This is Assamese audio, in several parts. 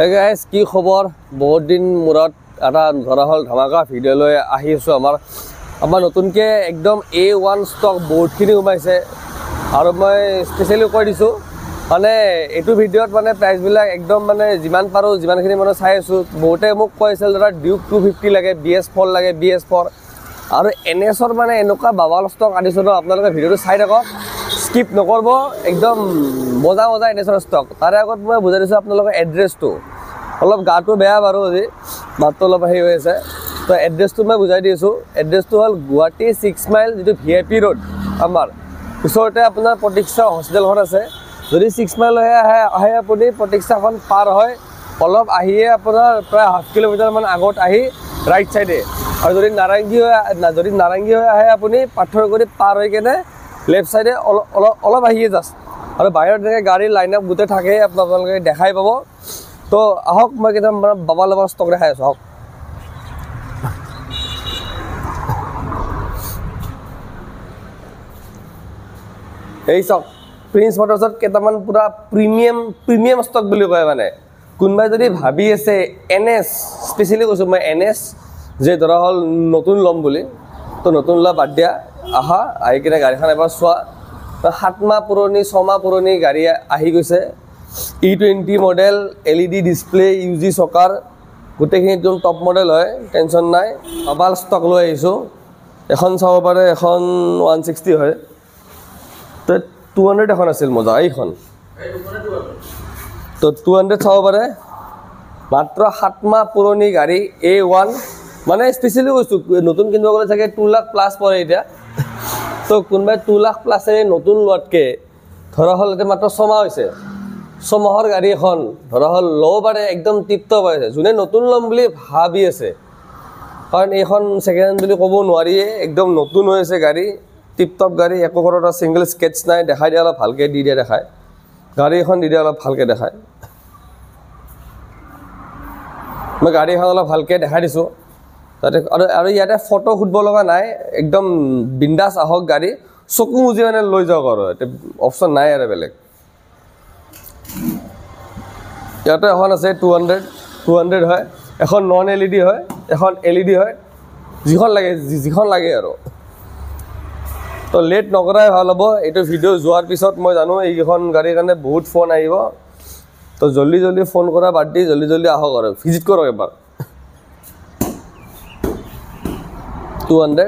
Hey guys, কি খবৰ বহুত দিন মুৰত এটা ধৰা হল ধামাকা ভিডিও লৈ আহি আছো আমাৰ নতুনকে একদম A1 ষ্টক বহুতখিনি উমাইছে আৰু মই স্পেশালি কৈ দিছো মানে এটো ভিডিওত মানে প্ৰাইস বিলাক একদম মানে যিমান পাৰো যিমানখিনি মানে চাই আছো বহুতে মোক কৈছিল ধৰা ডিউক 250 লাগে BS4 লাগে BS4 আৰু NSৰ মানে এনেকুৱা বাবাল ষ্টক আনিছো ন আপোনালোকে ভিডিওটো চাই থাকক স্কিপ নকৰব একদম মজা NSৰ ষ্টক তাৰে আগত মই বুজাই দিছো আপোনালোকৰ এড্ৰেছটো অলপ গাটো বেয়া বাৰু আজি মাত্ৰ অলপ হৈ আছে তো এড্ৰেছটো মই বুজাই দিছো এড্ৰেছটো হল গুৱাহাটী 6 মাইল যেটো VIP ৰোড আমাৰ ওচৰতে আপোনাৰ প্ৰতীক্ষা হস্পিটেলখন আছে যদি 6 মাইল আহে আপুনি প্ৰতীক্ষাখন পাৰ হয় অলপ আহিয়ে আপোনাৰ প্ৰায় 1/2 কিলোমিটাৰ মান আগত আহি ৰাইট সাইডে আৰু যদি নাৰাংগী হৈ আহে আপুনি পাথৰগুৰি পাৰ হৈ কেনে লেফট সাইডে অলপ আহিয়ে জাস্ট আৰু বাহিৰত দেখে গাড়ী লাইন আপ গুতে থাকে আপোনালোকে দেখাই পাব তো আহক মই কেইটা বাবা লবা ষ্টক দেখাই আছো আহক এই সব প্ৰিন্স মটৰছত কেইটামান পুৰা প্ৰিমিয়াম ষ্টক বুলি কয় মানে কোনবাই যদি ভাবি আছে NS স্পেশালি কৈছো মই NS যে ধৰা হল নতুন লম বুলি তো নতুন লা বাদ দিয়া আহা আহি কিনে গাড়ীখন এবাৰ চোৱা 7 মাহ পুৰণি 6 মাহ পুৰণি গাড়ী আহি গৈছে E20 model LED display UG চকাৰ গোটেইখিনি একদম টপ মডেল হয় টেনশন নাই আবাল ষ্টক লৈ আহিছো এখন চাব পাৰে এখন 160 হয় তো 200 এখন আছিল মজা এইখন তো 200 চাব পাৰে মাত্ৰ 7 মাহ পুৰণি গাড়ী A1 মানে স্পেশালি কৈছো নতুন কিনব গলে থাকে 2 লাখ প্লাস পৰে এটা তো কোনবাই 2 লাখ প্লাস এ নতুন লটকে ধৰা হল এতে মাত্ৰ 6 মাহ হৈছে 6 মাহৰ গাড়ী এখন ধৰা হল লো বাৰে একদম টিপটপ হৈছে জুনে নতুন লম বুলি ভাবি আছে কাৰণ এইখন সেকেন্ড হ্যান্ড বুলি ক'ব নোৱাৰিয়ে একদম নতুন হৈছে গাড়ী টিপটপ গাড়ী একো কৰটা সিঙ্গেল স্কেচ নাই দেখাই দিয়া অলপ ভালকে দি দিয়া দেখায় গাড়ী এখন দি দিয়া অলপ ভালকে দেখায় মই গাড়ী এখন অলপ ভালকে দেখাই দিছো তাতে আৰু ইয়াতে ফটো খুটব লগা নাই একদম বিন্দাস আহক গাড়ী চকু মুজি মানে লৈ যাওক আৰু এতে অপচন নাই আৰু বেলেগ ইয়াতে এখন আছে 200 হয় এখন নন LED হয় এখন LED হয় যিখন লাগে আৰু তো লেট নকৰাই ভাল হ'ব এইটো ভিডিও যোৱাৰ পিছত মই জানো এইখন গাড়ীৰ কাৰণে বহুত ফোন আহিব তো জলদি ফোন কৰা বাদ দি জলদি আহক আৰু ভিজিট কৰক এবাৰ 200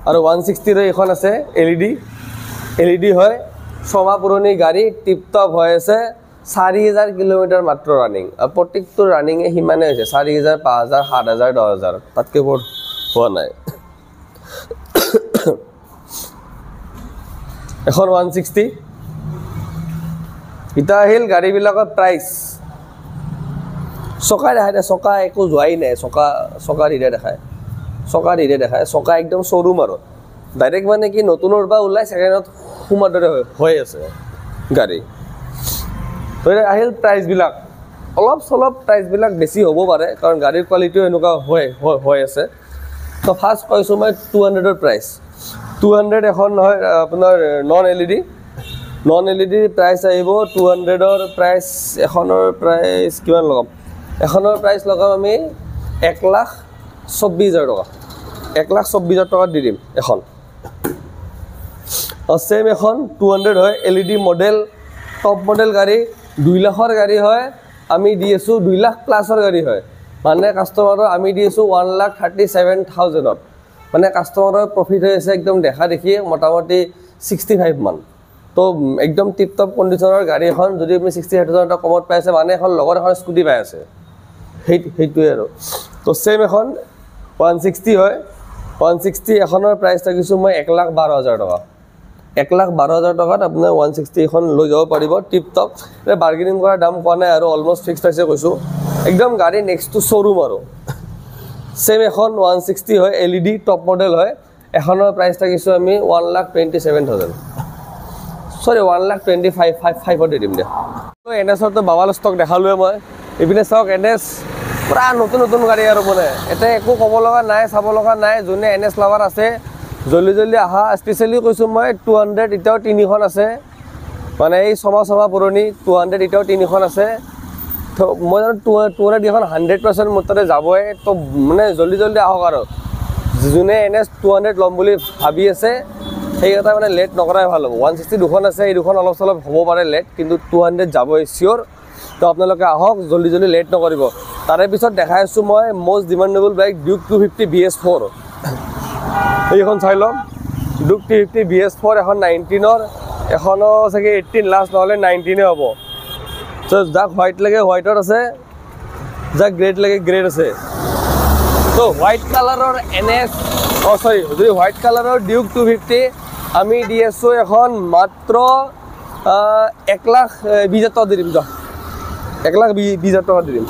আৰু 160 ৰ এখন আছে LED হয় 6 মাহ পুৰণি গাড়ী টিপটপ হৈ আছে 4000 কিলোমিটাৰ মাত্ৰ ৰানিং আৰু প্ৰত্যেকটো ৰানিং এ হিমানে হৈছে 4000 5000 7000 10000 তাতকে বহুত হোৱা নাই এখন 160 ইটা আহিল গাড়ী বিলাকৰ প্ৰাইস চকা দেখায় চকা একো যোৱাই নাই চকা দিলে দেখায় চকা একদম শোৰুম আৰু ডাইৰেক্ট মানে কি নতুনৰ বা ওলাই সেকেন্ডত হুমাদৰে হৈ আছে গাড়ী তো আহিল প্ৰাইস বিলাক অলপ প্ৰাইস বিলাক বেছি হ'ব পাৰে কাৰণ গাড়ীৰ কোৱালিটিও এনেকুৱা হৈ আছে তো ফাৰ্স্ট কৈছো মই 200 ৰ প্ৰাইস 200 এখন হয় আপোনাৰ নন LED প্ৰাইস আহিব 200 ৰ প্ৰাইস এখনৰ প্ৰাইস কিমান লগাম এখনৰ প্ৰাইস লগাম আমি 1,24,000 টকা 1,24,000 টকা দি দিম এখন আৰু সেম এখন 200 হয় LED মডেল টপ মডেল গাড়ী 2 লাখৰ গাড়ী হয় আমি দি আছো 2 লাখ প্লাসৰ গাড়ী হয় মানে কাস্টমাৰৰ আমি দি আছো 1,37,000 ত মানে কাস্টমাৰৰ প্ৰফিট হৈ আছে একদম দেখা দেখি মোটামুটি 65 মান তো একদম টিপটপ কন্ডিশনৰ গাড়ী এখন যদি আপুনি 65,000 টকা কমত পাইছে মানে এখন লগৰ এখন স্কুটি পাই আছে হেইটোৱে আৰু তো সেম এখন 160 হয় 160 এখনৰ প্ৰাইস থাকিছো মই 1,12,000 টকা 1,12,000 টকাত আপোনাৰ 160 এখন লৈ যাব পাৰিব টিপটপ বাৰ্গেনিং কৰা দাম কোৱা নাই আৰু অলমোস্ট ফিক্স প্ৰাইসে কৈছো একদম গাড়ী নেক্সট টু শোৰুম আৰু সেম এখন 160 হয় LED টপ মডেল হয় এখনৰ প্ৰাইস থাকিছো আমি 1,27,000 সৰি 1,25,500 দি দিম দে তো NS তো বাবাল ষ্টক দেখালোৱে মই ইপিনে চাওক NS পুৰা নতুন গাড়ী আৰু মানে এতে একো ক'ব লগা নাই চাব লগা নাই যোনে NS লাভাৰ আছে জলদি আহা স্পেশালি কৈছো মই 200 এটাও 3খন আছে মানে এই সমা পুৰণি 200 এটাও 3খন আছে তো মই জানো 200 এখন 100% মোৰ তাতে যাবই তো মানে জলদি আহক আৰু যোনে NS 200 ল'ম বুলি ভাবি আছে সেই এটা মানে লেট নকৰাই ভাল হ'ব 160 দুখন আছে এই দুখন অলপ চলপ হ'ব পাৰে লেট কিন্তু 200 যাবই চিয়ৰ তো আপোনালোকে আহক জলদি লেট নকৰিব তাৰে পিছত দেখাই আছো মই most demandable bike Duke 250 BS4 এইখন চাই লওক ডিউক 250 BS4 এখন 19 ৰ এখনো চাগে 18 লাষ্ট নহলে 19 হ'ব তো যাক হোৱাইট লাগে হোৱাইটৰ আছে যাক গ্ৰেড লাগে গ্ৰেড আছে তো হোৱাইট কালাৰৰ NS সৰি যদি হোৱাইট কালাৰৰ ডিউক 250 আমি দি আছো এখন মাত্ৰ 1,20,000 টকা দিম যা 1,20,000 টকা দিম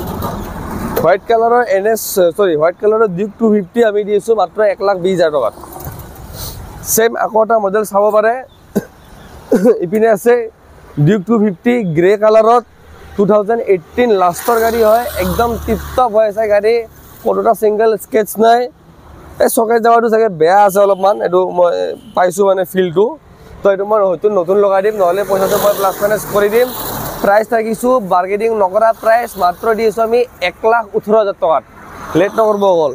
হোৱাইট কালাৰৰ NS সৰি হোৱাইট কালাৰৰ ডিউক 250 আমি দি আছো মাত্ৰ 1,20,000 টকাত সেম আকৌ এটা মডেল চাব পাৰে ইপিনে আছে ডিউক 250 গ্ৰে কালাৰত 2018 লাষ্টৰ গাড়ী হয় একদম টিপটপ হৈ আছে গাড়ী কোনোটা সিঙ্গল স্কেচ নাই এই সকাই যাওয়াটো চাগে বেয়া আছে অলপমান এটো মই পাইছো মানে ফিলটো তো এটো মই হয়তো নতুন লগাই দিম নহলে পইচাটো মই প্লাস মাইনাস কৰি দিম প্ৰাইস থাকিছো বাৰ্গেনিং নকৰা প্ৰাইস মাত্ৰ দিছো আমি 1,18,000 টকাত লেট নকৰব গল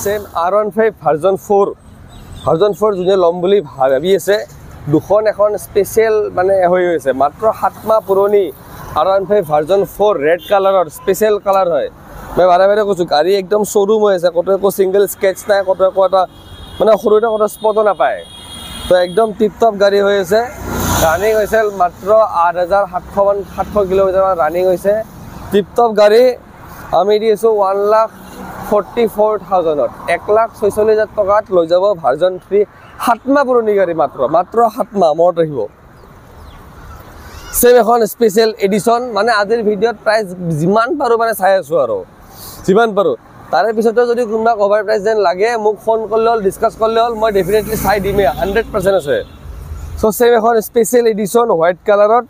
সেম R15 ভাৰ্জন 4 যোনে লম বুলি ভাবি আছে দুখন এখন স্পেশাল মানে হৈ হৈছে মাত্ৰ 7 মাহ পুৰণি R15 ভাৰ্জন 4 ৰেড কালাৰৰ স্পেশাল কালাৰ হয় মই বাৰে কৈছো গাড়ী একদম শোৰুম হৈ আছে কত একো সিঙ্গল স্কেচ নাই কত একো এটা মানে সৰুটা কত স্পট নাপায় তো একদম টিপটপ গাড়ী হৈ আছে ৰানিং হৈছে মাত্ৰ 8,700 কিলোমিটাৰ রানিং হৈছে টিপটপ গাড়ী আমি দিছো 1,44,000 1,46,000 টকাত লৈ যাব ভাৰ্জন 3 7 মাহ পুৰণি গাড়ী মাত্ৰ 7 মাহ মনত ৰাখিব সেম এখন স্পেশাল এডিশন মানে আজিৰ ভিডিওত প্ৰাইস যিমান পাৰো মানে চাই আছো আৰু যিমান পাৰো তাৰে পিছতো যদি কোনবা কভাৰ প্ৰাইস যেন লাগে মোক ফোন কৰলে হল ডিসকাস কৰলে হল মই ডেফিনেটলি চাই দিমে 100% আছে সো সেম এখন স্পেশাল এডিশন হোয়াইট কালাৰত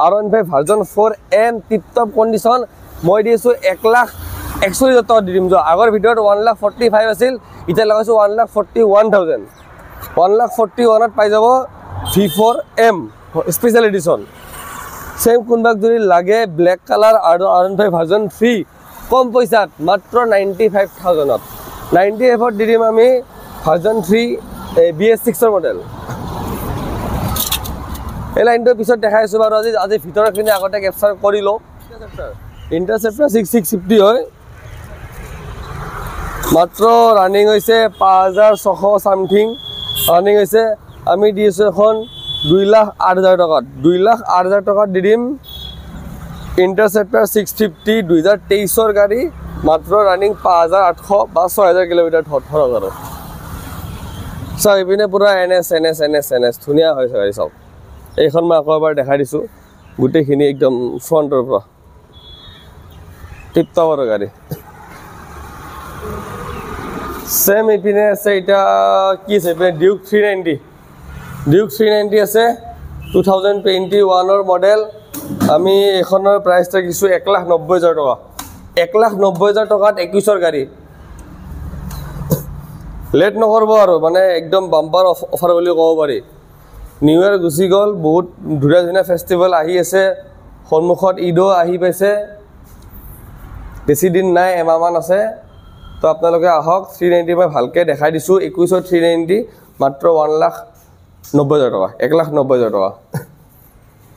R15 ভাৰ্জন 4M টিপটপ কন্ডিশন মই দিছো 1,41,000 টকা দিম যা আগৰ ভিডিওত 1,45,000 আছিল ইটা লগাইছো 1,41,000 1,41,000 ত পাই যাব V4M স্পেশাল এডিশন সেম কোনবাক যদি লাগে ব্ল্যাক কালার R15 ভার্জন 3 কম পয়সাত মাত্ৰ 95,000 ত 95 ত দিম আমি ভাৰ্জন 3 BS6 ৰ মডেল এই লাইনটো পিছত দেখাইছো বাৰু আজি ভিতৰখিনি আগতে ক্যাপচাৰ কৰি লো ইন্টাৰসেপ্টৰ 6650 হয় মাত্ৰ ৰানিং হৈছে 5,600 সামথিং ৰানিং হৈছে আমি দিছো এখন 2,08,000 টকাত 2,08,000 টকাত দিম ইন্টাৰসেপ্টৰ 650 2023 ৰ গাড়ী মাত্ৰ ৰানিং 5,800 বা 6,000 কিলোমিটাৰ ধৰক আৰু সব ইপিনে পুৰা NS ধুনিয়া হৈছে গাড়ী সব এইখন মই আকৌ এবাৰ দেখাই দিছো গুটেখিনি একদম ফ্ৰণ্টৰ পৰা টিপটপৰ গাড়ী সেম ইপিনে আছে এটা কি আছে ডিউক 390 আছে 2021 ৰ মডেল আমি এখনৰ প্ৰাইস ৰাখিছো 1,90,000 টকা 1,90,000 টকাত 21 ৰ গাড়ী লেট নকৰব আৰু মানে একদম বাম্পাৰ অফাৰ বুলি ক'ব পাৰি নিউ ইয়াৰ গুছি গল বহুত ধুনীয়া ফেষ্টিভেল আহি আছে সন্মুখত ঈদো আহি পাইছে বেছি দিন নাই এমাহমান আছে তো আপোনালোকে আহক 390 মই ভালকে দেখাই দিছো 21 ৰ 390 মাত্ৰ 1,90,000 টকা 1,90,000 টকা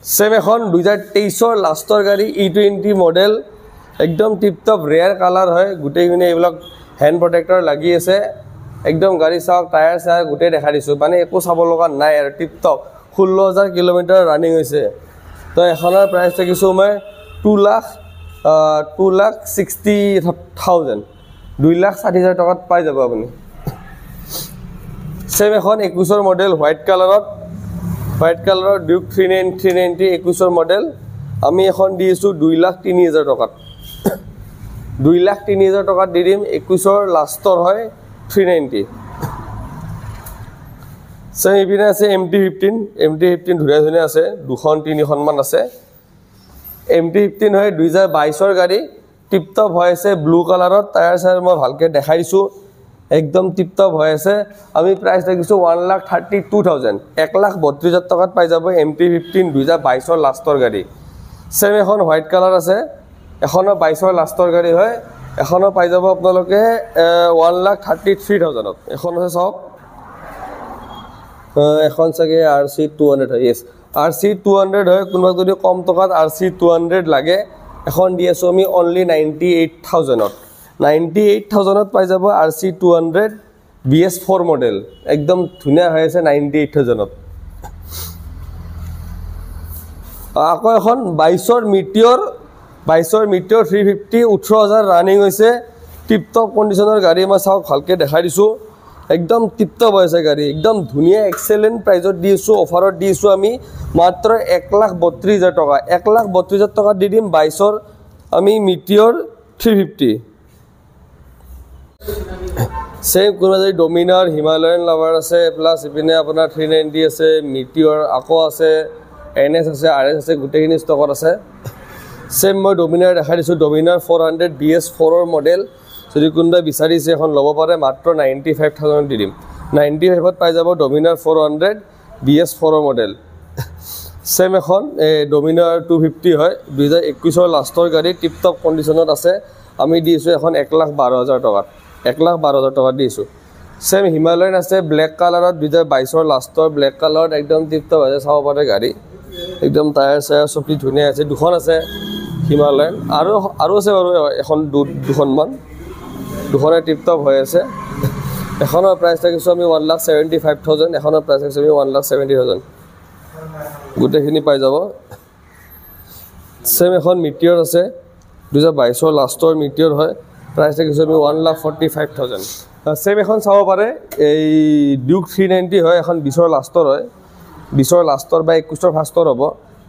সেম এখন 2023 ৰ লাষ্টৰ গাড়ী E20 মডেল একদম টিপটপ ৰেয়াৰ কালাৰ হয় গুটেইখিনি এইবিলাক হ্যান্ড প্ৰটেক্টৰ লাগি আছে একদম গাড়ী চাওক টায়াৰ চাই গুটেই দেখা দিছো মানে একো চাব লগা নাই আৰু টিপটপ 16,000 কিলোমিটাৰ ৰানিং হৈছে তো এখনৰ প্ৰাইস থাকিছো মই 2,60,000 2,60,000 টকাত পাই যাব আপুনি সেম এখন 21 ৰ মডেল হোয়াইট কালাৰত ডিউক 390 21 ৰ মডেল আমি এখন দিছো 2,03,000 টকাত 2,03,000 টকাত দিম 21 ৰ লাষ্টৰ হয় 390 সে ইপিনে আছে MT15 ধুনীয়া আছে দুখন তিনিখন মান আছে MT15 হয় 2022 ৰ গাড়ী টিপটপ হৈ আছে ব্লু কালাৰত টায়াৰ চাৰ মই ভালকে দেখাই দিছো একদম টিপটপ হৈ আছে আমি প্ৰাইস ৰাখিছো 1,32,000 1,32,000 টকাত পাই যাব MT15 2022 ৰ লাষ্টৰ গাড়ী সেম এখন হোৱাইট কালাৰ আছে এখনো 22ৰ লাষ্টৰ গাড়ী হয় এখনো পাই যাব আপোনালোকে 1,33,000 এখন আছে চাওক এখন চাগে RC200 হয় yes RC200 হয় কোনোবা যদি কম টকাত RC200 লাগে এখন দি আছো আমি only 98,000 98,000 পাই যাব RC200 BS4 মডেল একদম ধুনীয়া হৈ আছে 98,000 আকৌ এখন 22ৰ মিটিঅৰ 350 18,000 ৰানিং হৈছে টিপ টপ কন্ডিশনৰ গাড়ী মই চাওক ভালকে দেখাই দিছো একদম টিপ টপ হৈছে গাড়ী একদম ধুনীয়া এক্সেলেন্ট প্ৰাইজত দিছো অফাৰত দিছো আমি মাত্ৰ 1,32,000 টকা 1,32,000 টকা দি দিম 22ৰ আমি মিটিঅৰ 350 সেম কোনোবা যদি ডমিনাৰ হিমালয়ান লাভাৰ আছে প্লাস ইপিনে আপোনাৰ 390 আছে মিটিঅৰ আকৌ আছে NS আছে RS আছে গুটেখিনি ষ্টকত আছে সেম মই ডমিনাৰ দেখাই দিছো ডমিনাৰ 400 BS4 ৰ মডেল যদি কোনবা বিচাৰিছে এখন ল'ব পাৰে মাত্ৰ 95,000 দি দিম 95 ত পাই যাব ডমিনাৰ 400 BS4 ৰ মডেল সেম এখন ডমিনাৰ 250 হয় 2021 ৰ লাষ্টৰ গাড়ী টিপ টপ কন্ডিশনত আছে আমি দিছো এখন 1,12,000 টকা 1,12,000 টকা দিছো সেম হিমালয়ান আছে ব্ল্যাক কালাৰত 2022 ৰ লাষ্টৰ ব্ল্যাক কালাৰত একদম টিপ টপ আছে চাব পাৰে গাড়ী একদম টায়াৰ চায়াৰ সব ধুনীয়া আছে দুখন আছে হিমালয়ান আৰু আছে বাৰু এখন দুখনমান দুখনে টিপ টপ হৈ আছে এখনৰ প্ৰাইস থাকিছো আমি 1,75,000 এখনৰ প্ৰাইস থাকিছো আমি 1,70,000 গুটেখিনি পাই যাব সেম এখন মিটিঅৰ আছে 2022 ৰ লাষ্টৰ মিটিঅৰ হয় প্ৰাইস থাকিছো আমি 1,45,000 সেম এখন চাব পাৰে এই ডিউক 390 হয় এখন 20 ৰ লাষ্টৰ হয় 20 ৰ লাষ্টৰ বা 21 ৰ ফাৰ্ষ্টৰ হ'ব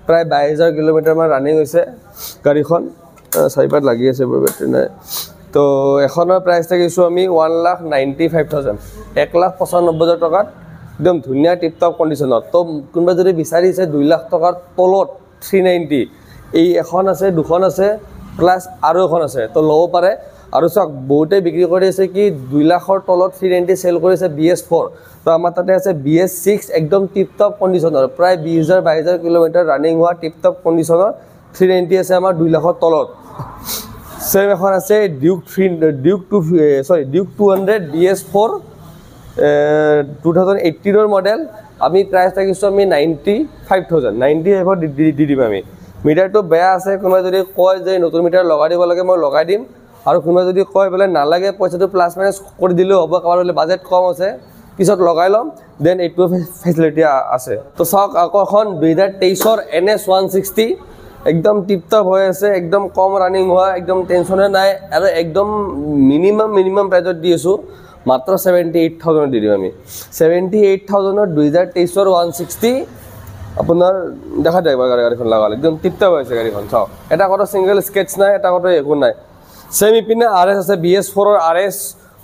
প্ৰায় 22,000 কিলোমিটাৰ মান ৰানিং হৈছে গাড়ীখন সাইপাত লাগি আছে বেটাৰি নাই তো এখনৰ প্ৰাইস থাকিছো আমি 1,95,000 1,95,000 টকাত একদম ধুনীয়া টিপ টপ কন্ডিশনত তো কোনবা যদি বিচাৰিছে 2 লাখ টকাৰ তলত 390 এই এখন আছে দুখন আছে প্লাস আৰু এখন আছে তো ল'ব পাৰে আৰু চাওক বহুতে বিক্ৰী কৰি আছে কি 2 লাখৰ তলত 390 সেল কৰিছে BS4 তো আমাৰ তাতে আছে BS6 একদম টিপ টপ কন্ডিশনৰ প্ৰায় 20,000-22,000 কিলোমিটাৰ ৰানিং হোৱা টিপ টপ কন্ডিশনৰ 390 আছে আমাৰ 2 লাখৰ তলত সেম এখন আছে ডিউক 200 BS4 2018 ৰ মডেল আমি প্ৰাইস থাকিছো আমি 95,000 দি দিম আমি মিটাৰটো বেয়া আছে কোনোবা যদি কয় যে নতুন মিটাৰ লগাই দিব লাগে মই লগাই দিম আৰু কোনোবা যদি কয় বলে নালাগে পইচাটো প্লাস মাইনাস কৰি দিলেও হ'ব কাৰণ বাজেট কম আছে পিছত লগাই লম দেন এইটো ফেসিলিটি আছে তো চাওক আকৌ এখন 2023 ৰ NS 160 একদম টিপ টপ হৈ আছে একদম কম ৰানিং হোৱা একদম টেনচনে নাই আৰু একদম মিনিমাম প্ৰাইজত দি আছো মাত্ৰ 78,000 দি দিম আমি 78,000 ৰ 2023 ৰ 160 আপোনাৰ দেখা যায় গাড়ীখন লাগালে একদম টিপ টপ হৈছে গাড়ীখন চাওক এটা কত সিঙ্গেল স্কেচ নাই এটা কত একো নাই সেম ইপিনে RS আছে BS4 ৰ RS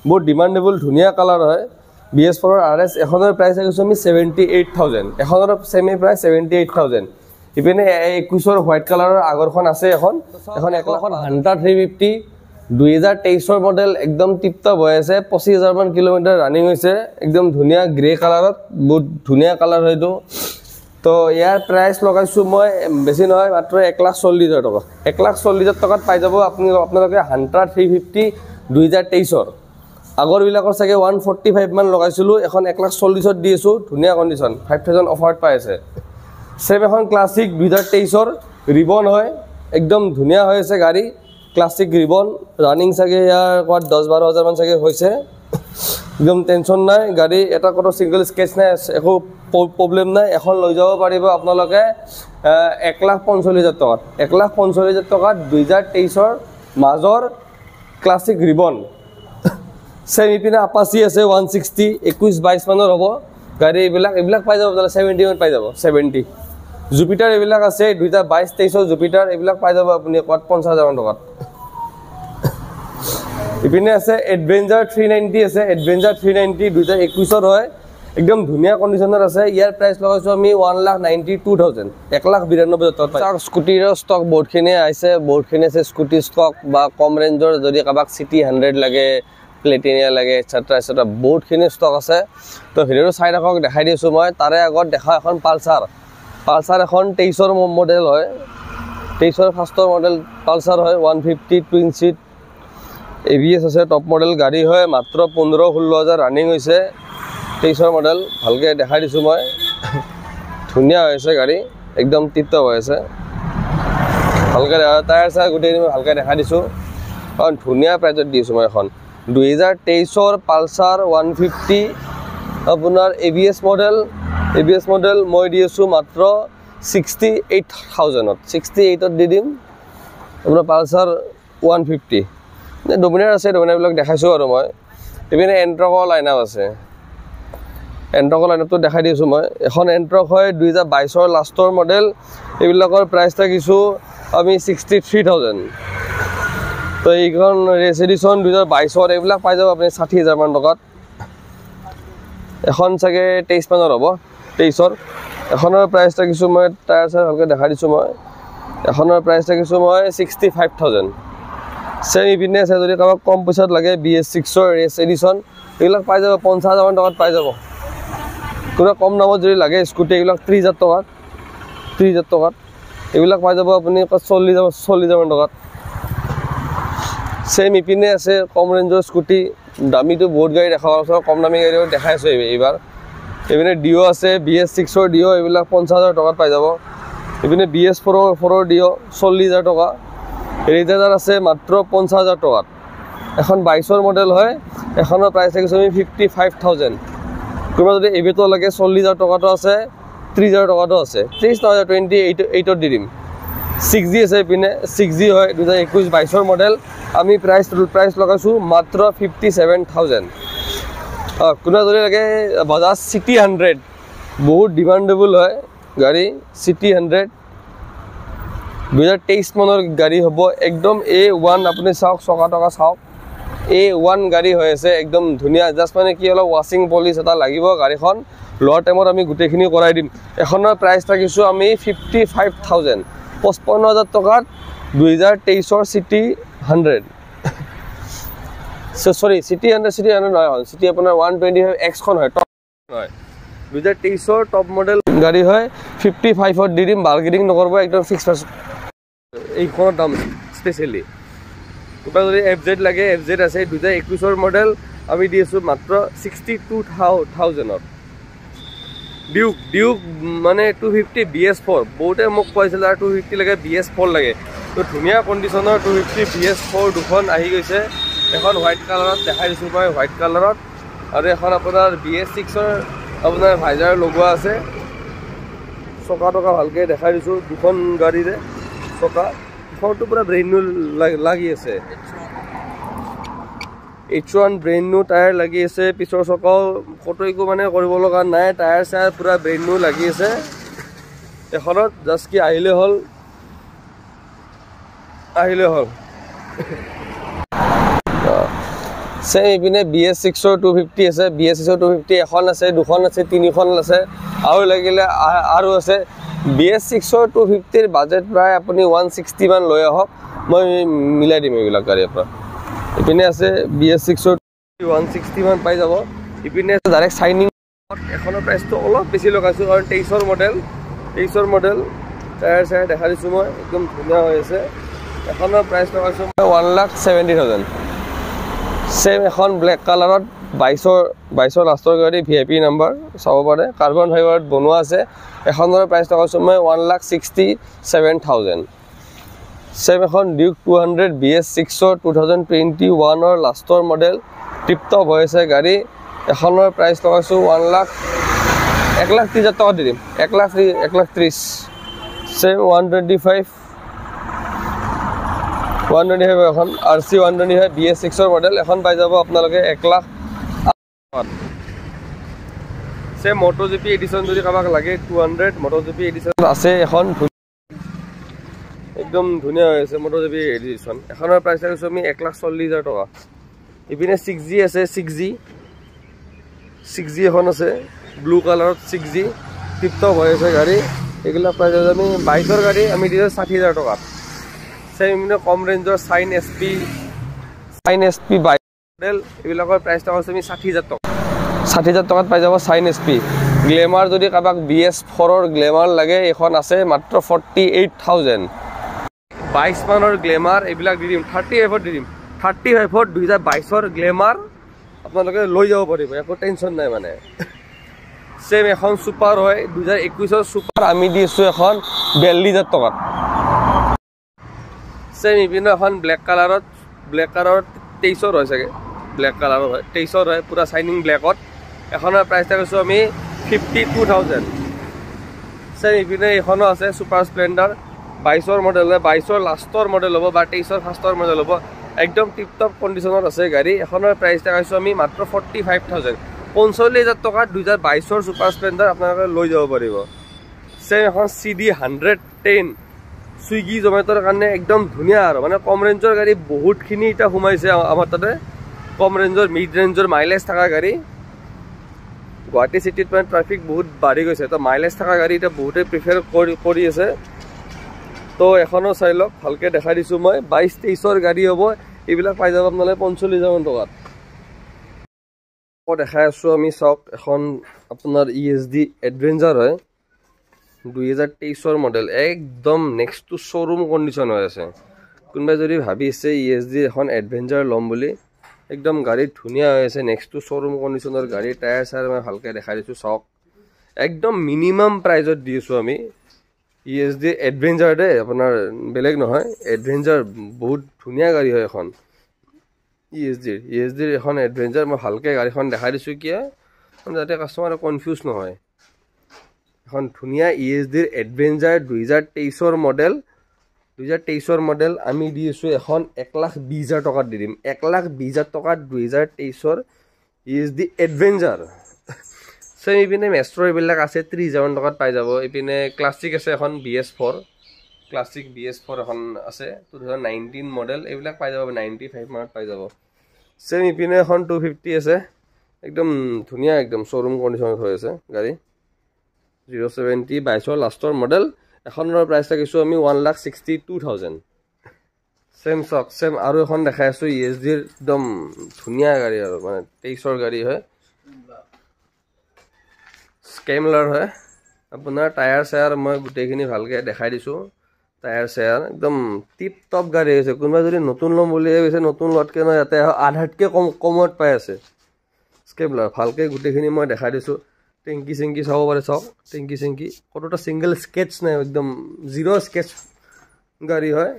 বহুত ডিমান্ডেবল ধুনীয়া কালাৰ হয় BS4 ৰ RS এখনৰ প্ৰাইস আছে আমি 78,000 এখনৰ সেমি প্ৰাইস 78,000 ইপিনে 21 ৰ হোৱাইট কালাৰৰ আগৰখন আছে এখন 1,00,000 350 2023 ৰ মডেল একদম টিপ টপ হৈ আছে 25,000 মান কিলোমিটাৰ ৰানিং হৈছে একদম ধুনীয়া গ্ৰে কালাৰত বহুত ধুনীয়া কালাৰ হয়তো তো ইয়াৰ প্ৰাইস লগাইছো মই বেছি নহয় মাত্ৰ 1,40,000 টকা 1,40,000 টকাত পাই যাব আপোনালোকে 100 350 2023 ৰ আগৰ বিলাকৰ চাগে 145 মান লগাইছিলো এখন 1,40,000 ত দি আছো ধুনীয়া কন্ডিশন 5,000 অফাৰত পাই আছে সেম এখন ক্লাসিক 2023 ৰ ৰিবন হয় একদম ধুনীয়া হৈ আছে গাড়ী ক্লাসিক ৰিবন ৰানিং চাগে ইয়াৰ কত 10-12,000 মান চাগে হৈছে একদম টেনশন নাই গাড়ী এটা কত সিঙ্গেল স্কেচ নাই একো প্ৰবলেম নাই এখন লৈ যাব পাৰিব আপোনালোকে 1,45,000 টকাত 1,45,000 টকাত 2023 ৰ মাজৰ ক্লাসিক ৰিবন সেমি পিনা আপাচি আছে 160 21-22 মানৰ হ'ব গাড়ী এইবিলাক পাই যাব 70 মান পাই যাব 70 জুপিটাৰ এইবিলাক আছে 2022-23 ৰ জুপিটাৰ এইবিলাক পাই যাব আপুনি 50,000 টকাত ইপিনে আছে এডভেঞ্চাৰ 390 আছে এডভেঞ্চাৰ 390 2021 ৰ হয় একদম ধুনীয়া কন্ডিশনৰ আছে ইয়াৰ প্ৰাইস লগাইছো আমি 1,92,000 1,92,000 টকা স্কুটিৰ ষ্টক বহুতখিনি আছে স্কুটি ষ্টক বা কম ৰেঞ্জৰ যদি কাবাক সিটি 100 লাগে প্লেটিনিয়া লাগে এটসেট্ৰা বহুতখিনি ষ্টক আছে তো ভিডিওটো চাই থাকক দেখাই দিছো মই তাৰে আগত দেখা এখন পালসাৰ এখন 23 ৰ মডেল হয় 23 ফাৰ্ষ্টৰ মডেল পালচাৰ হয় 150 টুইন সিট ABS আছে টপ মডেল গাড়ী হয় মাত্ৰ 15-16,000 ৰানিং হৈছে 23 মডেল ভালকে দেখাই দিছো মই ধুনীয়া হৈছে গাড়ী একদম টিপটপ হৈ আছে ভালকে টায়াৰ চাই গুটেই ভালকে দেখাই দিছো কাৰণ ধুনীয়া প্ৰাইজত দিছো মই এখন 2023 পালচাৰ 150 আপোনাৰ ABS মডেল মই দি আছো মাত্ৰ 68,000 68 দি দিম আপোনাৰ পালচাৰ 150 ডমিনাৰ আছে ডমিনাৰবিলাক দেখাইছো আৰু মই ইপিনে এন্ট্ৰকৰ লাইনআপ আছে এন্ট্ৰকৰ লাইনআপটো দেখাই দিছো মই এখন এন্ট্ৰক হয় 2022 লাষ্টৰ মডেল এইবিলাকৰ প্ৰাইস থাকিছো আমি 63,000 তো এইখন ৰেস এডিশন 2022 এইবিলাক পাই যাব আপুনি 60,000 মান টকাত এখন চাগে 23 মানৰ হ'ব 23 এখনৰ প্ৰাইস থাকিছো মই টায়াৰ চাই ভালকে দেখাই দিছো মই এখনৰ প্ৰাইস থাকিছো মই 65,000 সেম ইপিনে আছে যদি কাবাক কম পইচাত লাগে BS6 ৰ ৰেস এডিশন এইবিলাক পাই যাব 50,000 মান টকাত পাই যাব পুৰা কম দামত যদি লাগে স্কুটি এইবিলাক 30,000 টকাত এইবিলাক পাই যাব আপুনি 40,000 মান টকাত সেম ইপিনে আছে কম ৰেঞ্জৰ স্কুটি দামীটো বহুত গাড়ী দেখাও আছে কম দামী গাড়ী দেখাই আছে এইবাৰ ইপিনে ডিও আছে BS6 ৰ ডিও এইবিলাক 50,000 টকাত পাই যাব ইপিনে BS4 ৰ ডিও 40,000 টকা ৰেজাৰ আছে মাত্ৰ 50,000 টকাত এখন 22 মডেল হয় এখনৰ প্ৰাইস আছে 55,000 কোনোবা যদি এবিটো লাগে 40,000 টকাটো আছে 30,000 টকাটো আছে 30,028 দি দিম 6G আছে পিনে 6G হয় 2021-22 মডেল আমি প্ৰাইস লগাইছো মাত্ৰ 57,000 কোনোবা যদি লাগে বাজাজ সিটি 100 বহুত ডিমান্ডেবল হয় গাড়ী সিটি 100 2023 মানৰ গাড়ী হ'ব একদম A1 আপুনি চাওক চকা টকা চাওক A1 গাড়ী হৈ আছে একদম ধুনীয়া জাস্ট মানে কি হলো ওয়াশিং পলিশ এটা লাগিব গাড়ীখন লোৱাৰ টাইমত আমি গুটেখিনি কৰাই দিম এখনৰ প্ৰাইস থাকিছো আমি 55,000 55,000 টকাত 2023 সিটি 100 সরি সিটি 100 নহয় সিটি আপোনাৰ 125X খন হয় টপ হয় 2023 টপ মডেল গাড়ী হয় 55 দি দিম বাৰ্গেনিং নকৰব একদম ফিক্স প্ৰাইস এইখনৰ দাম স্পেশালি কোটা যদি FZ লাগে FZ আছে 2021 মডেল আমি দি আছো মাত্ৰ 62,000 ডিউক মানে 250 BS4 বহুতে মোক কৈছিল আৰু 250 লাগে BS4 লাগে তো ধুনীয়া কন্ডিশনৰ 250 BS4 দুখন আহি গৈছে এখন হোৱাইট কালাৰত দেখাই দিছো মই হোৱাইট কালাৰত আৰু এখন আপোনাৰ BS6 ৰ আপোনাৰ ভাইজাৰ লগোৱা আছে চকা টকা ভালকে দেখাই দিছো দুখন গাড়ীৰে চকা ফটো পুৰা ব্ৰেন্ড নিউ লাগি আছে H1 ব্ৰেন্ড নিউ টায়াৰ লাগি আছে পিছৰ চকাও ফটো একো মানে কৰিব লগা নাই টায়াৰ চাই পুৰা ব্ৰেন্ড নিউ লাগি আছে এখনত জাস্ট কি আহিলে হল সেই ইপিনে BS6 ৰ 250 আছে BS6 ৰ 250 এখন আছে দুখন আছে তিনিখন আছে আৰু লাগিলে আৰু আছে BS6 ৰ 250 ৰ বাজেট প্ৰায় আপুনি 160 মান লৈ আহক মই মিলাই দিম এইবিলাক গাড়ীৰ পৰা ইপিনে আছে BS6 ৰ 160 মান পাই যাব ইপিনে আছে ডাইৰেক্ট সাইনিং এখনৰ প্ৰাইসটো অলপ বেছি লগাইছো কাৰণ 23 মডেল টায়াৰ চাই দেখা দিছো মই একদম ধুনীয়া হৈ আছে এখনৰ প্ৰাইস লগাইছো 1,70,000 সেম এখন ব্ল্যাক কালাৰত 22 লাষ্টৰ গাড়ী VIP নাম্বাৰ চাব পাৰে কাৰ্বন ফাইবাৰত বনোৱা আছে এখনৰ প্ৰাইস লগাইছো মই 1,67,000 সেম এখন ডিউক 200 BS6 ৰ 2021 ৰ লাষ্টৰ মডেল টিপটপ হৈ আছে গাড়ী এখনৰ প্ৰাইস লগাইছো 1,30,000 টকা দি দিম 1,30,000 সেম 125 এখন RC 125 BS6 ৰ মডেল এখন পাই যাব আপোনালোকে 1,00,000 সে MotoGP এডিশন যদি কাবাক লাগে 200 MotoGP এডিশন আছে এখন একদম ধুনীয়া হৈ আছে MotoGP এডিশন এখনৰ প্ৰাইস আছে আমি 1,40,000 টকা ইপিনে 6G আছে 6G এখন আছে ব্লু কালাৰত 6G টিপটপ হৈ আছে গাড়ী এগুলা প্ৰাইস আমি 22 ৰ গাড়ী আমি দিছো 60,000 টকা সেম কম ৰেঞ্জৰ সাইন SP মডেল এবিলাকৰ প্ৰাইসটা আছে আমি 60,000 টকা 60,000 টকাত পাই যাব সাইন SP গ্লেমাৰ যদি কাবাক BS4 ৰ গ্লেমাৰ লাগে এখন আছে মাত্ৰ 48,000 22 মানৰ গ্লেমাৰ এইবিলাক দি দিম 35ত দি দিম 35ত 2022ৰ গ্লেমাৰ আপোনালোকে লৈ যাব পাৰিব একো টেনশ্যন নাই মানে সেম এখন সুপাৰ হয় 2021ৰ সুপাৰ আমি দিছো এখন 42000 টকাত সেম ইপিনে এখন ব্ল্যাক কালাৰত 23ৰ হয় চাগে ব্ল্যাক কালাৰৰ হয় 23ৰ হয় পুৰা শাইনিং ব্ল্যাকত এখনৰ প্ৰাইস কৈছো আমি 52000 সেম ইপিনে এখনো আছে সুপাৰ স্প্লেন্ডাৰ 22ৰ মডেল হয় 22ৰ লাষ্টৰ মডেল হ'ব বা 23ৰ ফাৰ্ষ্টৰ মডেল হ'ব একদম টিপ টপ কন্ডিশনত আছে গাড়ী এখনৰ প্ৰাইস কৈছো আমি মাত্ৰ 45000 45000 টকা 2022ৰ সুপাৰ স্প্লেন্ডাৰ আপোনালোকে লৈ যাব পাৰিব সেম এখন CD 110 সুইগি জমেটৰ কাৰণে একদম ধুনিয়া আৰু মানে কম ৰেঞ্জৰ গাড়ী বহুতখিনি এটা ঘুমাইছে আমাৰ তাতে কম ৰেঞ্জৰ মিড ৰেঞ্জৰ মাইলেজ থকা গাড়ী গুৱাহাটী সিটিত মানে ট্ৰাফিক বহুত বাঢ়ি গৈছে তো মাইলেজ থকা গাড়ী এটা বহুতে প্ৰিফাৰ কৰি আছে তো এখনো চাই লওক ভালকে দেখাই দিছো মই 22-23ৰ গাড়ী হ'ব এইবিলাক পাই যাব আপোনালোকে 45000 টকাত দেখাই আছো আমি চাওক এখন আপোনাৰ ESD এডভেঞ্চাৰ হয় 2023ৰ মডেল একদম নেক্সট টু শোৰুম কন্ডিশন হৈ আছে কোনবা যদি ভাবি আছে ESD এখন এডভেঞ্চাৰ লম বুলি একদম গাড়ী ধুনিয়া হৈ আছে নেক্সট টু শোৰুম কন্ডিশনৰ গাড়ী টায়াৰ সাৰ মই ভালকে দেখাই দিছো চাওক একদম মিনিমাম প্ৰাইজত দিছো আমি ESD এডভেঞ্চাৰ দে আপোনাৰ বেলেগ নহয় এডভেঞ্চাৰ বহুত ধুনিয়া গাড়ী হয় এখন ESD এখন এডভেঞ্চাৰ মই ভালকে গাড়ীখন দেখাই দিছো কিয়া যাতে কাস্টমাৰ কনফিউজ নহয় এখন ধুনিয়া ESD এডভেঞ্চাৰ 2023ৰ মডেল আমি দিছো এখন 1,20,000 টকাত দি দিম 1,20,000 টকাত 2023ৰ ESD এডভেঞ্চাৰ সেম ইপিনে মেষ্ট্ৰ এইবিলাক আছে 30,000 টকাত পাই যাব ইপিনে ক্লাসিক আছে এখন BS4 ক্লাসিক BS4 এখন আছে 2019 মডেল এইবিলাক পাই যাব 95 মানত পাই যাব সেম ইপিনে এখন 250 আছে একদম ধুনিয়া একদম শোৰুম কন্ডিশনত হৈ আছে গাড়ী 070 22ৰ লাষ্টৰ মডেল এখনৰ প্ৰাইস ৰাখিছো আমি 1,62,000 সেম আৰু এখন দেখাই আছো ESD একদম ধুনিয়া গাড়ী আৰু মানে 23ৰ গাড়ী হয় স্কেমলাৰ হয় আপোনাৰ টায়াৰ সাৰ মই গুটেখিনি ভালকে দেখাই দিছো টায়াৰ সাৰ একদম টিপ টপ গাড়ী আছে কোনবা যদি নতুন লম বুলি ভাবিছে নতুন লটকে ন ইয়াতে আধাতকে কমত পাই আছে স্কেমলাৰ ভালকে গুটেখিনি মই দেখাই দিছো টেংকি সিংকি চাব পাৰে চাওক টেংকি সিংকি কতটা সিঙ্গেল স্কেচ নাই একদম জিৰো স্কেচ গাড়ী হয়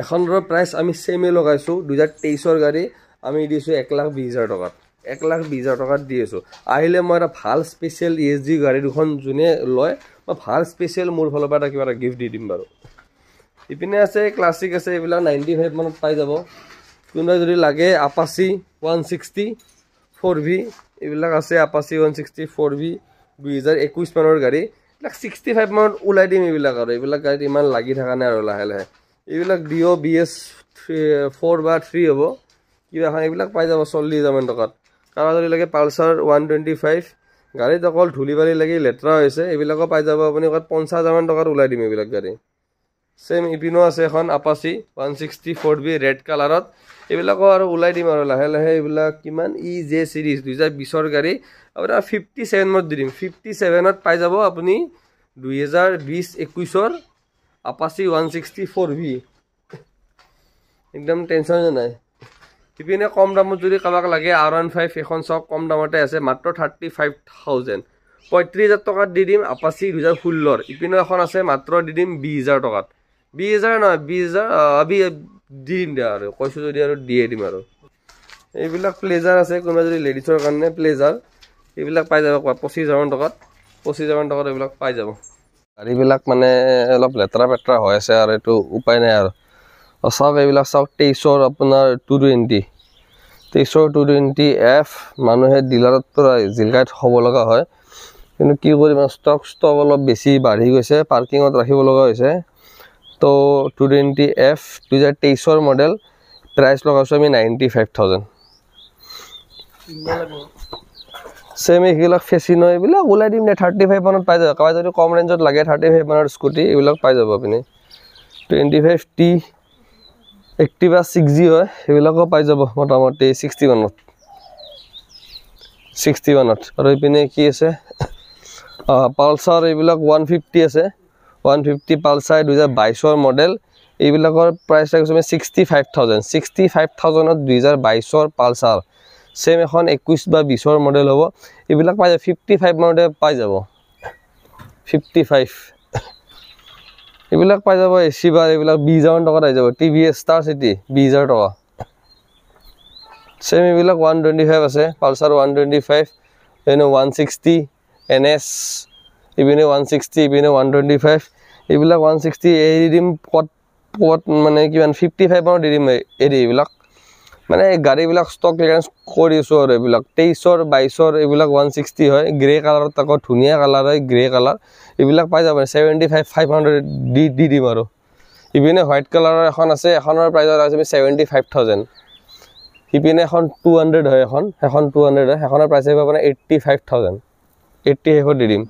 এখনৰ প্ৰাইস আমি সেমে লগাইছো 2023ৰ গাড়ী আমি দিছো 1,20,000 টকাত 1,20,000 টকাত দি আছো আহিলে মই এটা ভাল স্পেশাল ESD গাড়ী দুখন জুনে লয় মই ভাল স্পেশাল মোৰ ফালৰ পৰা কিবা এটা গিফট দি দিম বাৰু ইপিনে আছে ক্লাসিক আছে এইবিলাক 95 মানত পাই যাব কোনবা যদি লাগে আপাচি 160 4V এইবিলাক আছে আপাচি 160 4V 2021 মানৰ গাড়ী লাখ 65 মানত উলাই দিম এইবিলাক আৰু এইবিলাক গাড়ী ইমান লাগি থাকা নাই আৰু লাহে লাহে এইবিলাক ডিও BS 4 বা 3 হ'ব কিবা এখন এইবিলাক পাই যাব 40,000 টকাত কাৰা যদি লাগে পালসাৰ 125 গাড়ীত অকল ধুলিবালি লাগি লেটৰা হৈছে এইবিলাকো পাই যাব আপুনি 50,000 টকাত উলাই দিম এইবিলাক গাড়ী সেম ইপিনো আছে এখন আপাচি 160 4V ৰেড কালাৰত এইবিলাকো আৰু উলাই দিম আৰু লাহে লাহে এইবিলাক কিমান EJ সিৰিজ 2020ৰ গাড়ী আপোনাৰ 57 মত দিম 57ত পাই যাব আপুনি 2020-21ৰ আপাচি 160 4V একদম টেনচন নাই ইপিনে কম দামত যদি কাবাক লাগে R15 এখন সব কম দামতে আছে মাত্ৰ 35,000 35,000 টকাত দি দিম আপাচি 2016ৰ ইপিনে এখন আছে মাত্ৰ দি দিম 20,000 টকাত 20,000 নহয় 20,000 আবি দিম দে আৰু কৈছো যদি আৰু দিয়ে দিম আৰু এইবিলাক প্লেজাৰ আছে কোনবা যদি লেডিছৰ কাৰণে প্লেজাৰ এইবিলাক পাই যাব 25,000 টকাত 25,000 টকাত এইবিলাক পাই যাব গাড়ীবিলাক মানে অলপ লেতৰা পেটৰা হৈ আছে আৰু এটো উপায় নাই আৰু সব এইবিলাক সব 23ৰ আপোনাৰ 220 23ৰ 220F মানুহে ডিলাৰত পৰা জিলগাইত হ'ব লগা হয় কিন্তু কি কৰিম ষ্টক অলপ বেছি বাঢ়ি গৈছে পাৰ্কিংত ৰাখিব লগা হৈছে তো 220F 2023ৰ মডেল প্ৰাইস লগাছো আমি 95,000 সেম এইবিলাক ফেচিনো এইবিলাক উলাই দিম 35 মানত পাই যাব কাবা যদি কম ৰেঞ্জত লাগে 35 মানৰ স্কুটি এইবিলাক পাই যাব আপুনি 25T Activa 6G হয় এইবিলাকো পাই যাব মোটামুটি 60 মানত আৰু ইপিনে কি আছে পালসাৰ এইবিলাক 150 আছে 150 পালসাৰ 2022ৰ মডেল এইবিলাকৰ প্ৰাইচ ৰাখিছোঁ আমি 65,000 65,000ত 2022ৰ পালচাৰ সেম এখন 21 বা 20ৰ মডেল হ'ব এইবিলাক পাই যাব 55 মানতে পাই যাব 55 এইবিলাক পাই যাব এসি বাৰ এইবিলাক 20,000 টকাত আহি যাব টিভিএস ষ্টাৰ সিটি 20,000 টকা সেম এইবিলাক 125 আছে পালচাৰ 125 এনে 160 এনএস ইভিনে 160 ইভিনে 125 এইবিলাক 160 এই ৰিম কত মানে কিমান 55 মানৰ দিম এইবিলাক মানে গাড়ীবিলাক ষ্টক ক্লিয়াৰেন্স কৰিছো আৰু এইবিলাক 23ৰ 22ৰ এইবিলাক 160 হয় গ্ৰে কালাৰত তাকো ধুনিয়া কালাৰ হয় গ্ৰে কালাৰ এইবিলাক পাই যাব 75,500 দি দিম আৰু ইভিনে হোৱাইট কালাৰৰ এখন আছে এখনৰ প্ৰাইস আছে 75,000 ইভিনে এখন 200 হয় এখন 200 হয় এখনৰ প্ৰাইস হ'ব আপোনাৰ 85,000 80 হেভৰ দি দিম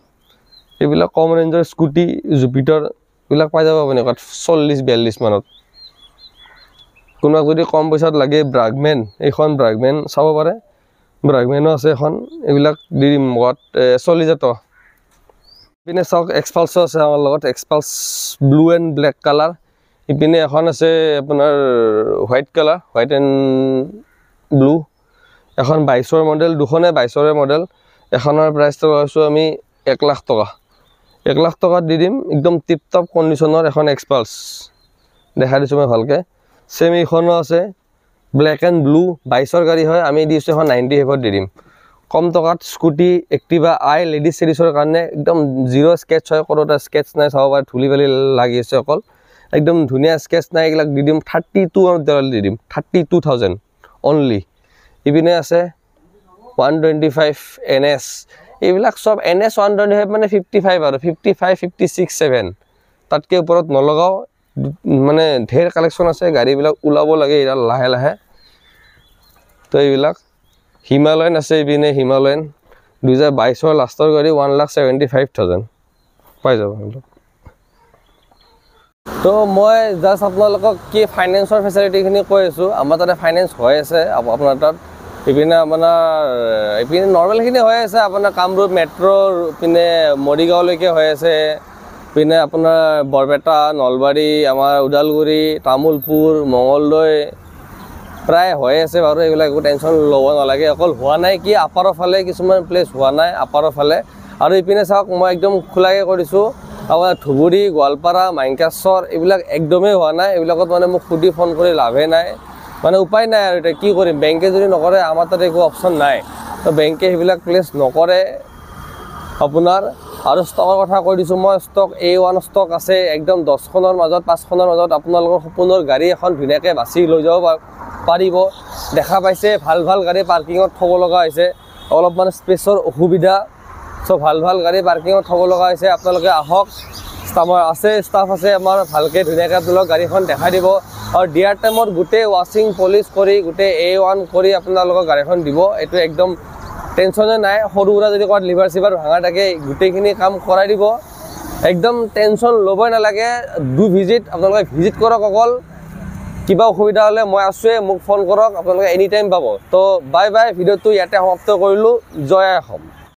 এইবিলাক কম ৰেঞ্জৰ স্কুটি জুপিটাৰ এইবিলাক পাই যাব আপুনি 40-42 মানত কোনোবা যদি কম পইচাত লাগে ব্ৰাগমেন এইখন ব্ৰাগমেন চাব পাৰে ব্ৰাগমেনো আছে এখন এইবিলাক দি দিম মত 40,000 টকা ইপিনে চাওক এক্সপালছ আছে আমাৰ লগত XPulse blue and black colour ইপিনে এখন আছে আপোনাৰ white colour white and blue এখন 22ৰ মডেল দুখনে 22ৰ মডেল এখনৰ প্ৰাইসটো কৈছো আমি 1 লাখ টকা 1 লাখ টকা দি দিম একদম টিপ টপ কন্ডিশনৰ এখন এক্সপালছ দেখা দিছো মই ভালকে সেম এখনো আছে ব্ল্যাক এন্ড ব্লু 22ৰ গাড়ী হয় আমি দিছো এখন 90 হেভৰ দি দিম কম টকাত স্কুটি এক্টিভা আই লেডিজ সিৰিজৰ কাৰণে একদম জিৰো স্কেচ হয় কোনোটা স্কেচ নাই চাব পাৰে ধুলি বালি লাগি আছে অকল একদম ধুনিয়া স্কেচ নাই এগলাক দি দিম 32 দি দিম 32,000 অনলি ইভিনে আছে 125 এনএস এইবিলাক সব এনএস 125 মানে 55 আৰু 55 56 7 তাতকে ওপৰত নলগাও মানে ঢেৰ কালেকশন আছে গাড়ীবিলাক উলাব লাগে এৰা লাহে লাহে তো এইবিলাক হিমালয়ান আছে ইভিনে হিমালয়ান 2022ৰ লাষ্টৰ গাড়ী 1,75,000 পাই যাব তো মই জাস্ট আপোনালোকক কি ফাইনান্সৰ ফেসিলিটিখিনি কৈ আছো আমাৰ তাতে ফাইনান্স হৈ আছে আপোনাৰ তাত ইভিনে ইভিনে নৰ্মেলখিনি হৈ আছে আপোনাৰ কামৰূপ মেট্ৰ পিনে মৰিগাঁওলৈকে হৈ আছে পিনে আপোনাৰ বৰপেটা নলবাৰী আমাৰ উদালগুৰি তামুলপুৰ মঙ্গলদৈ প্ৰায় হৈ আছে বাৰু এইবিলাক একো টেনচন ল'ব নালাগে অকল হোৱা নাই কি আপাৰৰ ফালে কিছুমান প্লেস হোৱা নাই আপাৰৰ ফালে আৰু ইপিনে চাওক মই একদম খোলাকে কৰিছো আমাৰ ধুবুৰী গোৱালপাৰা মাইনকাছৰ এইবিলাক একদমেই হোৱা নাই এইবিলাকত মানে মোক খুদি ফোন কৰি লাভে নাই মানে উপায় নাই আৰু এটা কি কৰিম বেংকে যদি নকৰে আমাৰ তাতে একো অপচন নাই তো বেংকে সেইবিলাক প্লেস নকৰে আপোনাৰ আৰু ষ্টকৰ কথা কৈ দিছো মই ষ্টক A1 ষ্টক আছে একদম 10 খনৰ মাজত 5 খনৰ মাজত আপোনালোকৰ সপোনৰ গাড়ী এখন ধুনিয়াকে বাছি লৈ যাব পাৰিব দেখা পাইছে ভাল ভাল গাড়ী পাৰ্কিংত থব লগা হৈছে অলপ মানে স্পেচৰ অসুবিধা সো ভাল ভাল গাড়ী পাৰ্কিংত থব লগা হৈছে আপোনালোকে আহক ষ্টাফ আছে আমাৰ ভালকে ধুনিয়াকে আপোনালোক গাড়ীখন দেখাই দিব আৰু ডিয়াৰ টাইমত গুটে ওয়াশিং পলিশ কৰি গুটে A1 কৰি আপোনালোকৰ গাড়ীখন দিব এটো একদম টেনশনে নাই সৰুৰা যদি কোৱা লিভাৰ সিভাৰ ভাঙা থাকে গুটেখিনি কাম কৰাই দিব একদম টেনশন লবই নালাগে দু ভিজিট আপোনালোকে ভিজিট কৰক অকল কিবা অসুবিধা হলে মই আছোৱে মোক ফোন কৰক আপোনালোকে এনি টাইম পাব তো বাই বাই ভিডিওটো ইয়াতে সমাপ্ত কৰিলো জয় অসম